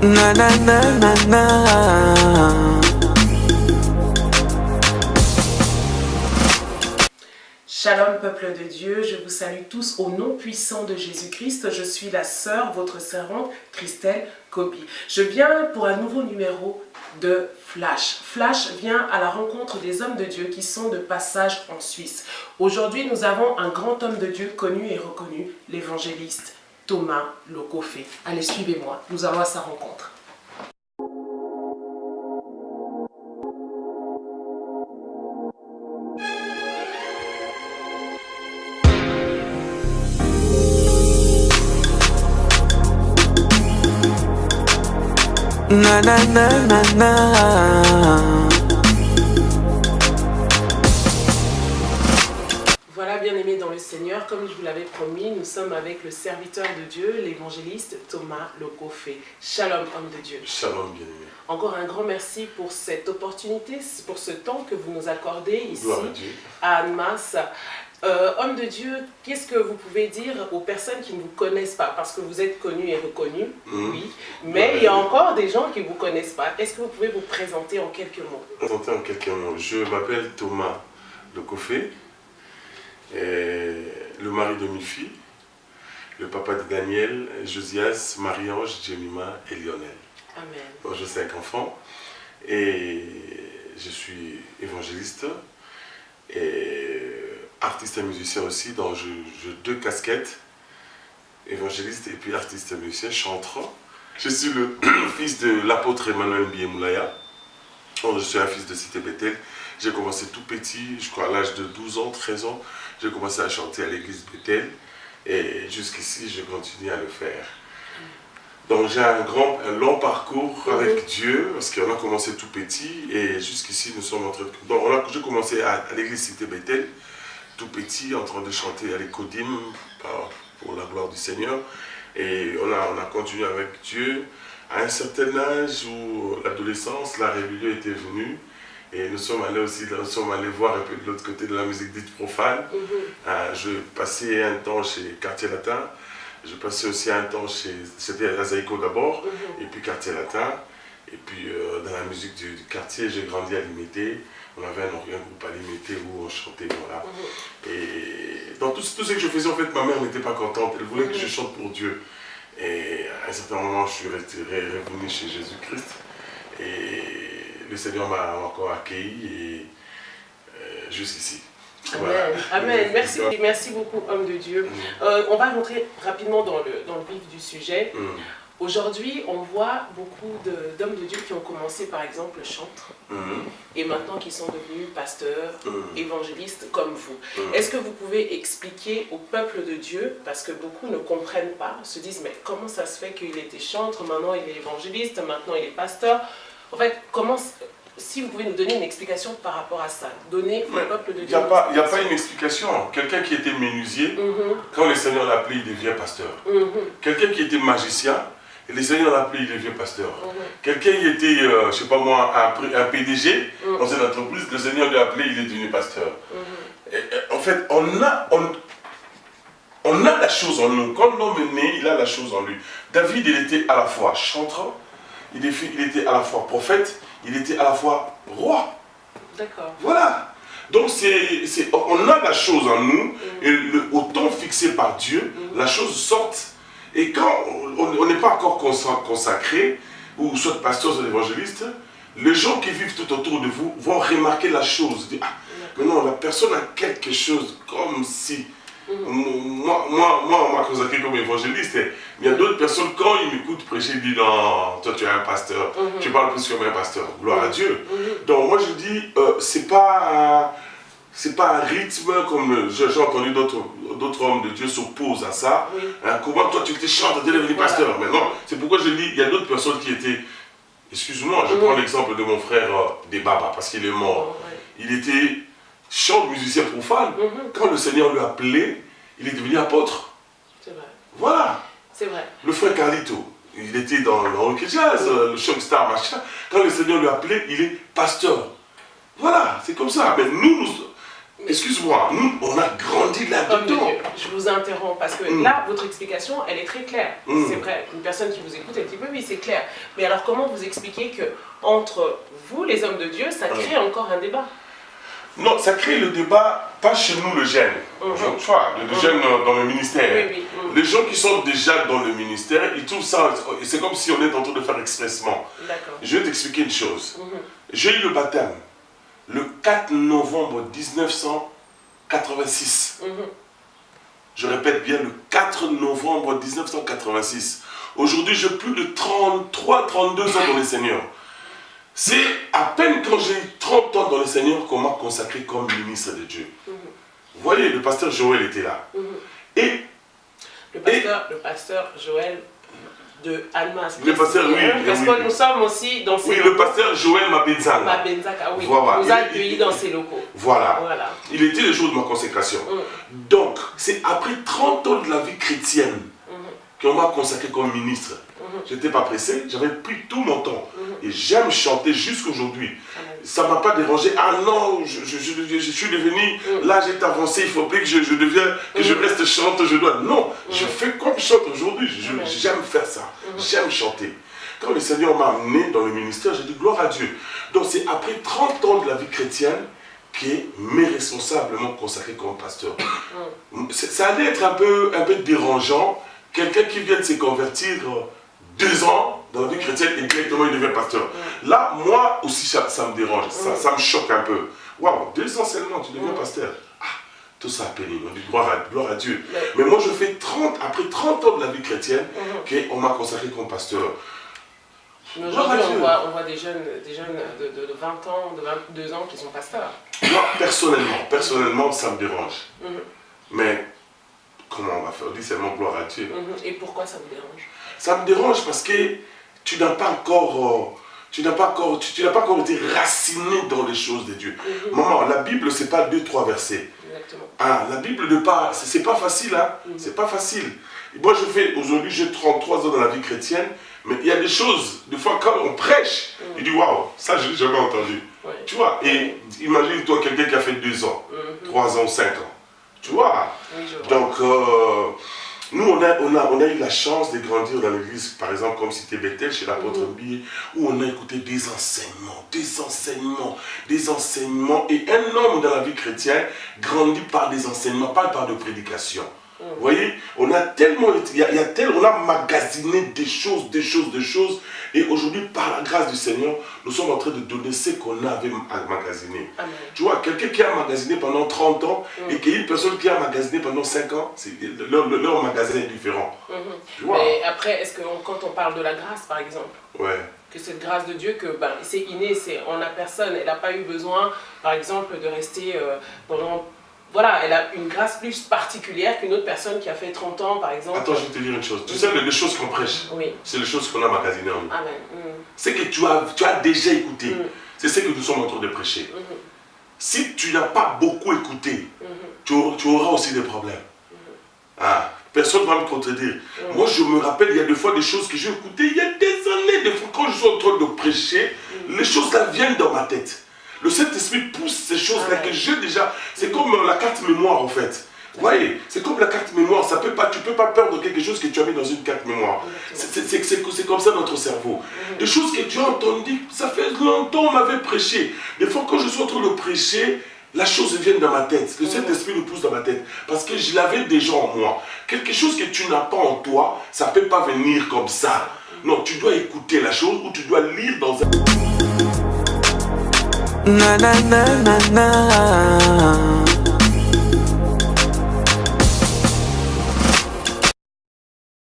Na na na na na. Shalom peuple de Dieu, je vous salue tous au nom puissant de Jésus-Christ. Je suis la sœur, votre servante, Christelle Kobi. Je viens pour un nouveau numéro de Flash. Flash vient à la rencontre des hommes de Dieu qui sont de passage en Suisse. Aujourd'hui, nous avons un grand homme de Dieu connu et reconnu, l'évangéliste Thomas Lokofé. Allez, suivez-moi, nous allons à sa rencontre. Na na na na na. Voilà, bien-aimés dans le Seigneur, comme je vous l'avais promis, nous sommes avec le serviteur de Dieu, l'évangéliste Thomas Lokofé. Shalom, homme de Dieu. Shalom, bien-aimé. Encore un grand merci pour cette opportunité, pour ce temps que vous nous accordez ici Gloire à Dieu. à Annemasse. Homme de Dieu, qu'est-ce que vous pouvez dire aux personnes qui ne vous connaissent pas? Parce que vous êtes connu et reconnu, oui, mais il y a encore des gens qui ne vous connaissent pas. Est-ce que vous pouvez vous présenter en quelques mots? Présenter en quelques mots. Je m'appelle Thomas Lokofé, le mari de mes filles, le papa de Daniel, Josias, Marie-Ange, Jemima et Lionel. Amen. Bon, j'ai 5 enfants et je suis évangéliste et artiste et musicien aussi, donc j'ai 2 casquettes, évangéliste et puis artiste et musicien, chanteur. Je suis le fils de l'apôtre Emmanuel Biémoulaya. Je suis un fils de Cité Bethel. J'ai commencé tout petit, je crois à l'âge de 12 ans, 13 ans, j'ai commencé à chanter à l'église Bethel et jusqu'ici je continue à le faire. Donc j'ai un long parcours avec Dieu, parce qu'on a commencé tout petit et jusqu'ici nous sommes en train de... Donc j'ai commencé à l'église Cité Bethel, tout petit, en train de chanter à l'Écodim pour la gloire du Seigneur. Et on a continué avec Dieu à un certain âge où l'adolescence, la rébellion était venue. Et nous sommes allés voir un peu de l'autre côté de la musique dite profane. Je passais un temps chez Quartier Latin. Je passais aussi un temps c'était à Zaïko d'abord, et puis Quartier Latin. Et puis dans la musique du quartier, j'ai grandi à l'Imité. On avait un groupe à l'Imité où on chantait, voilà. Et dans tout ce que je faisais, en fait, ma mère n'était pas contente. Elle voulait que je chante pour Dieu. Et à un certain moment, je suis revenu chez Jésus-Christ. Et le Seigneur m'a encore accueilli et jusqu'ici. Amen. Voilà. Amen. Merci beaucoup, homme de Dieu. On va rentrer rapidement dans le vif du sujet. Aujourd'hui, on voit beaucoup d'hommes de Dieu qui ont commencé par exemple chantres et maintenant qui sont devenus pasteurs, évangélistes comme vous. Est-ce que vous pouvez expliquer au peuple de Dieu, parce que beaucoup ne comprennent pas, se disent mais comment ça se fait qu'il était chantre, maintenant il est évangéliste, maintenant il est pasteur. En fait, si vous pouvez nous donner une explication par rapport à ça, donner au peuple de Dieu. Il n'y a pas une explication. Quelqu'un qui était menuisier, quand le Seigneur l'a appelé, il devient pasteur. Quelqu'un qui était magicien, et le Seigneur l'a appelé, il devient pasteur. Quelqu'un qui était, je ne sais pas moi, un PDG dans une entreprise, le Seigneur l'a appelé, il est devenu pasteur. En fait, on a la chose en nous. Quand l'homme est né, il a la chose en lui. David, il était à la fois chanteur, il était à la fois prophète, il était à la fois roi. D'accord. Voilà. Donc on a la chose en nous, et au temps fixé par Dieu, la chose sort. Et quand on n'est pas encore consacré, ou soit pasteur, soit évangéliste, les gens qui vivent tout autour de vous vont remarquer la chose. Dire, ah, mais non, la personne a quelque chose comme si... Moi, on m'a consacré comme évangéliste. Il y a d'autres personnes, quand ils m'écoutent prêcher, ils disent non, toi tu es un pasteur, tu parles plus comme un pasteur. Gloire à Dieu. Donc moi je dis, c'est pas un rythme comme j'ai entendu d'autres hommes de Dieu s'opposent à ça. Comment toi tu étais chanteur, tu es devenu pasteur. Mais non, c'est pourquoi je dis, il y a d'autres personnes qui étaient, excuse-moi, je prends l'exemple de mon frère Debaba, parce qu'il est mort. Il était chant musicien profane. Quand le Seigneur lui a appelé, il est devenu apôtre. C'est vrai. Voilà. C'est vrai. Le frère Carlito, il était dans le rock jazz, le show star, machin. Quand le Seigneur lui a appelé, il est pasteur. Voilà, c'est comme ça. Mais nous, Excuse-moi, nous, on a grandi Homme de là-dedans. Dieu, je vous interromps parce que là, votre explication, elle est très claire. C'est vrai, une personne qui vous écoute, elle dit oui, c'est clair. Mais alors, comment vous expliquez que entre vous, les hommes de Dieu, ça crée encore un débat? Non, ça crée le débat, pas chez nous, le jeune. Tu vois, le jeune dans le ministère. Oui. Les gens qui sont déjà dans le ministère, ils trouvent ça, c'est comme si on est en train de faire expressement. D'accord. Je vais t'expliquer une chose. J'ai eu le baptême le 4 novembre 1986. Je répète bien, le 4 novembre 1986. Aujourd'hui, j'ai plus de 33, 32 ans dans le Seigneur. C'est à peine quand j'ai 30 ans dans le Seigneur qu'on m'a consacré comme ministre de Dieu. Vous voyez, le pasteur Joël était là. Et le pasteur Joël de Almas. Le pasteur, oui. Parce que nous sommes aussi dans ces locaux. locaux. Le pasteur Joël Mabenzanga. Mabenzanga, oui. Voilà. Nous a accueillis dans ces locaux. Voilà. Il était le jour de ma consécration. Donc, c'est après 30 ans de la vie chrétienne qu'on m'a consacré comme ministre. Je n'étais pas pressé, j'avais pris tout mon temps. Et j'aime chanter jusqu'aujourd'hui. Ça ne m'a pas dérangé. Ah non, je suis devenu, là j'ai avancé, il faut plus que je reste chante, je dois. Non, je fais comme je chante aujourd'hui. J'aime faire ça. J'aime chanter. Quand le Seigneur m'a amené dans le ministère, j'ai dit gloire à Dieu. Donc c'est après 30 ans de la vie chrétienne qui m'est responsablement consacré comme pasteur. Ça allait être un peu dérangeant. Quelqu'un qui vient de se convertir 2 ans dans la vie chrétienne et directement il devient pasteur. Là, moi aussi, ça me dérange, ça me choque un peu. Waouh, 2 ans seulement, tu deviens pasteur. Ah, tout ça a pénible, on dit gloire à Dieu. Mais moi, je fais après 30 ans de la vie chrétienne qu'on m'a consacré comme pasteur. Aujourd'hui, on voit des jeunes de 20 ans, de 22 ans qui sont pasteurs. Moi, personnellement, ça me dérange. Mais comment on va faire? On dit seulement gloire à Dieu. Et pourquoi ça vous dérange? Ça me dérange parce que tu n'as pas encore été raciné dans les choses de Dieu. Maman, la Bible, c'est pas 2-3 versets. Exactement. Ah, la Bible, c'est pas facile, hein. C'est pas facile. Moi, aujourd'hui, j'ai 33 ans dans la vie chrétienne, mais il y a des choses, des fois, quand on prêche, il dit waouh, ça, je l'ai jamais entendu. Tu vois, et imagine-toi quelqu'un qui a fait 2 ans, 3 ans, 5 ans. Tu vois. Donc, nous, on a eu la chance de grandir dans l'église, par exemple, comme Cité Bethel, chez l'apôtre Mbi, où on a écouté des enseignements. Et un homme dans la vie chrétienne grandit par des enseignements, pas par de prédication. Vous voyez, on a tellement, on a magasiné des choses. Et aujourd'hui, par la grâce du Seigneur, nous sommes en train de donner ce qu'on avait magasiné. Amen. Tu vois, quelqu'un qui a magasiné pendant 30 ans et une personne qui a magasiné pendant 5 ans, leur magasin est différent. Tu vois? Mais après, est-ce que quand on parle de la grâce, par exemple, que cette grâce de Dieu, que c'est inné, on a personne, elle n'a pas eu besoin, par exemple, de rester pendant... Voilà, elle a une grâce plus particulière qu'une autre personne qui a fait 30 ans, par exemple. Attends, je vais te dire une chose. Tu sais, les choses qu'on prêche, c'est les choses qu'on a magasinées en nous. Amen. C'est que tu as déjà écouté. C'est ce que nous sommes en train de prêcher. Si tu n'as pas beaucoup écouté, tu auras aussi des problèmes. Personne ne va me contredire. Moi, je me rappelle, il y a des fois des choses que j'ai écoutées il y a des années. Des fois, quand je suis en train de prêcher, les choses là viennent dans ma tête. Le Saint-Esprit pousse ces choses-là que j'ai déjà. C'est comme la carte mémoire en fait. Vous voyez, c'est comme la carte mémoire. Tu ne peux pas perdre quelque chose que tu as mis dans une carte mémoire. C'est comme ça notre cerveau. Des choses que tu as entendues, ça fait longtemps on m'avait prêché. Des fois quand je suis en train de prêcher, la chose vient dans ma tête. Le Saint-Esprit le pousse dans ma tête. Parce que je l'avais déjà en moi. Quelque chose que tu n'as pas en toi, ça ne peut pas venir comme ça. Non, tu dois écouter la chose ou tu dois lire dans un... Na na na na na